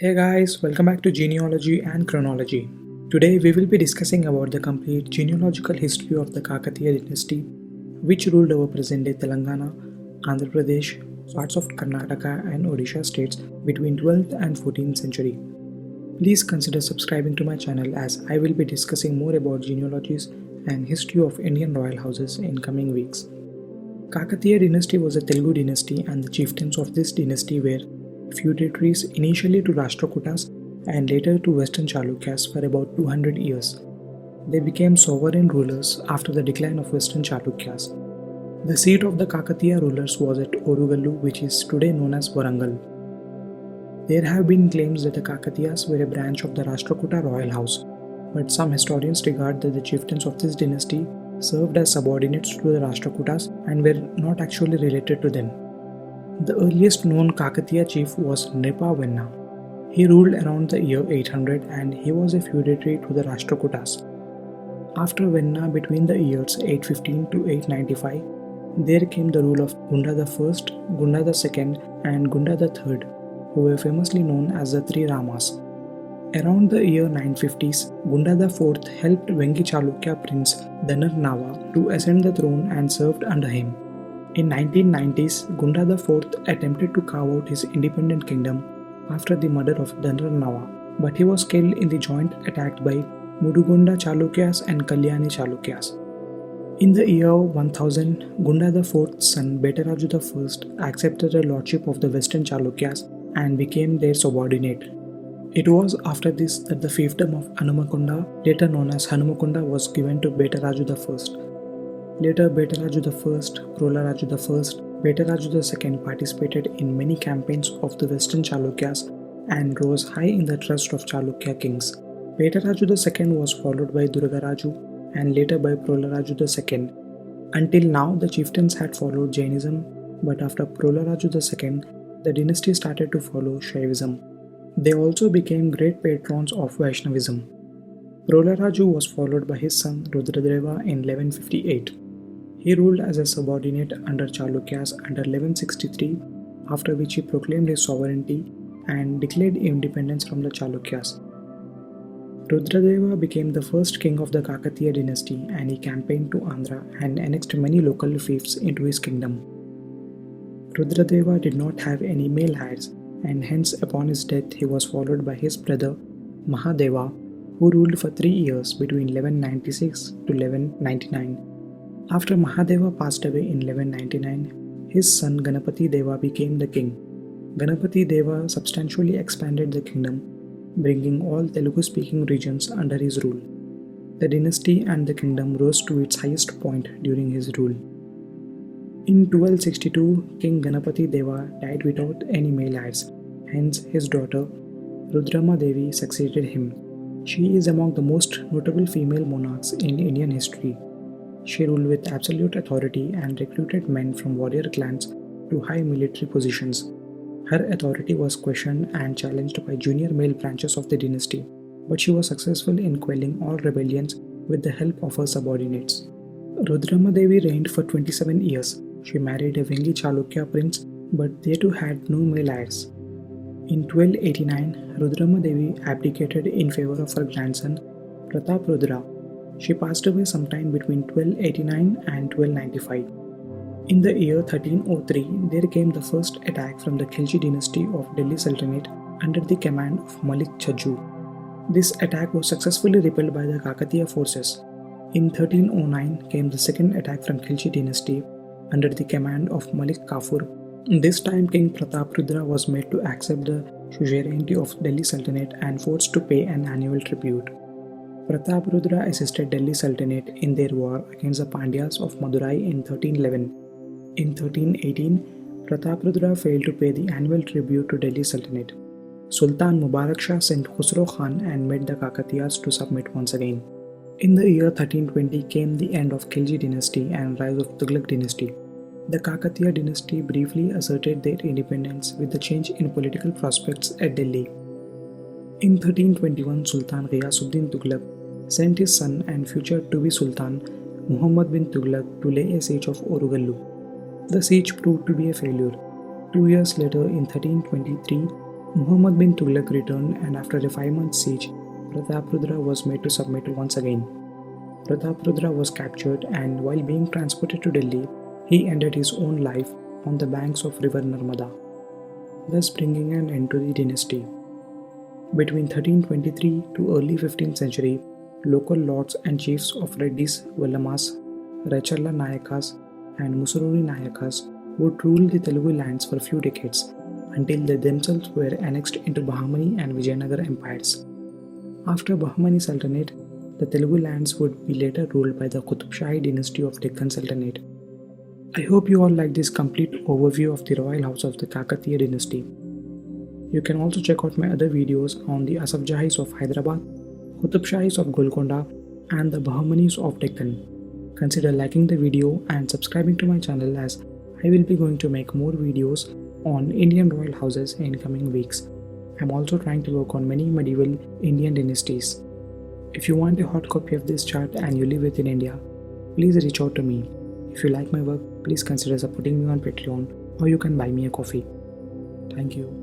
Hey guys, welcome back to Genealogy and Chronology. Today we will be discussing about the complete genealogical history of the Kakatiya dynasty, which ruled over present-day Telangana, Andhra Pradesh, parts of Karnataka and Odisha states between 12th and 14th century. Please consider subscribing to my channel as I will be discussing more about genealogies and history of Indian royal houses in coming weeks. Kakatiya dynasty was a Telugu dynasty and the chieftains of this dynasty were feudatories initially to Rashtrakutas and later to Western Chalukyas for about 200 years. They became sovereign rulers after the decline of Western Chalukyas. The seat of the Kakatiya rulers was at Orugallu, which is today known as Warangal. There have been claims that the Kakatiyas were a branch of the Rashtrakuta royal house, but some historians regard that the chieftains of this dynasty served as subordinates to the Rashtrakutas and were not actually related to them. The earliest known Kakatiya chief was Nripa Venna. He ruled around the year 800 and he was a feudatory to the Rashtrakutas. After Venna, between the years 815 to 895, there came the rule of Gunda I, Gunda II and Gunda III, who were famously known as the Three Ramas. Around the year 950s, Gunda IV helped Vengi Chalukya prince Dhanarnava to ascend the throne and served under him. In 1990s, Gunda IV attempted to carve out his independent kingdom after the murder of Dhanarnava, but he was killed in the joint attack by Mudugunda Chalukyas and Kalyani Chalukyas. In the year 1000, Gunda IV's son Betaraju I accepted the lordship of the Western Chalukyas and became their subordinate. It was after this that the fiefdom of Hanumakunda, later known as Hanumakunda, was given to Betaraju I. Later, Betaraju I, Prolaraju I, Betaraju II participated in many campaigns of the Western Chalukyas and rose high in the trust of Chalukya kings. Betaraju II was followed by Durgaraju and later by Prolaraju II. Until now, the chieftains had followed Jainism, but after Prolaraju II, the dynasty started to follow Shaivism. They also became great patrons of Vaishnavism. Prolaraju was followed by his son Rudradeva in 1158. He ruled as a subordinate under Chalukyas until 1163, after which he proclaimed his sovereignty and declared independence from the Chalukyas. Rudradeva became the first king of the Kakatiya dynasty and he campaigned to Andhra and annexed many local fiefs into his kingdom. Rudradeva did not have any male heirs and hence upon his death he was followed by his brother Mahadeva, who ruled for 3 years between 1196 to 1199. After Mahadeva passed away in 1199, his son Ganapati Deva became the king. Ganapati Deva substantially expanded the kingdom, bringing all Telugu-speaking regions under his rule. The dynasty and the kingdom rose to its highest point during his rule. In 1262, King Ganapati Deva died without any male heirs, hence his daughter Rudrama Devi succeeded him. She is among the most notable female monarchs in Indian history. She ruled with absolute authority and recruited men from warrior clans to high military positions. Her authority was questioned and challenged by junior male branches of the dynasty, but she was successful in quelling all rebellions with the help of her subordinates. Rudrama Devi reigned for 27 years. She married a Vengi Chalukya prince, but they too had no male heirs. In 1289, Rudrama Devi abdicated in favor of her grandson Prataprudra. She passed away sometime between 1289 and 1295. In the year 1303, there came the first attack from the Khilji dynasty of Delhi Sultanate under the command of Malik Chaju. This attack was successfully repelled by the Kakatiya forces. In 1309 came the second attack from Khilji dynasty under the command of Malik Kafur. This time King Prataprudra was made to accept the suzerainty of Delhi Sultanate and forced to pay an annual tribute. Prataprudra assisted Delhi Sultanate in their war against the Pandyas of Madurai in 1311. In 1318, Prataprudra failed to pay the annual tribute to Delhi Sultanate. Sultan Mubarak Shah sent Khusro Khan and made the Kakatiyas to submit once again. In the year 1320 came the end of Khilji dynasty and rise of Tughlaq dynasty. The Kakatiya dynasty briefly asserted their independence with the change in political prospects at Delhi. In 1321, Sultan Ghiyasuddin Tughlaq sent his son and future to-be Sultan Muhammad bin Tughlaq to lay a siege of Orugallu. The siege proved to be a failure. 2 years later, in 1323, Muhammad bin Tughlaq returned, and after a 5-month siege, Prataprudra was made to submit once again. Prataprudra was captured, and while being transported to Delhi, he ended his own life on the banks of river Narmada, thus bringing an end to the dynasty. Between 1323 to early 15th century, local lords and chiefs of Reddis, Vellamas, Racharla Nayakas, and Musururi Nayakas would rule the Telugu lands for a few decades until they themselves were annexed into Bahmani and Vijayanagar empires. After Bahmani Sultanate, the Telugu lands would be later ruled by the Qutub Shahi dynasty of Deccan Sultanate. I hope you all like this complete overview of the royal house of the Kakatiya dynasty. You can also check out my other videos on the Asaf Jahis of Hyderabad, Qutub Shahis of Golconda, and the Bahmanis of Deccan. Consider liking the video and subscribing to my channel, as I will be going to make more videos on Indian royal houses in coming weeks. I'm also trying to work on many medieval Indian dynasties. If you want a hot copy of this chart and you live within India, please reach out to me. If you like my work, please consider supporting me on Patreon, or you can buy me a coffee. Thank you.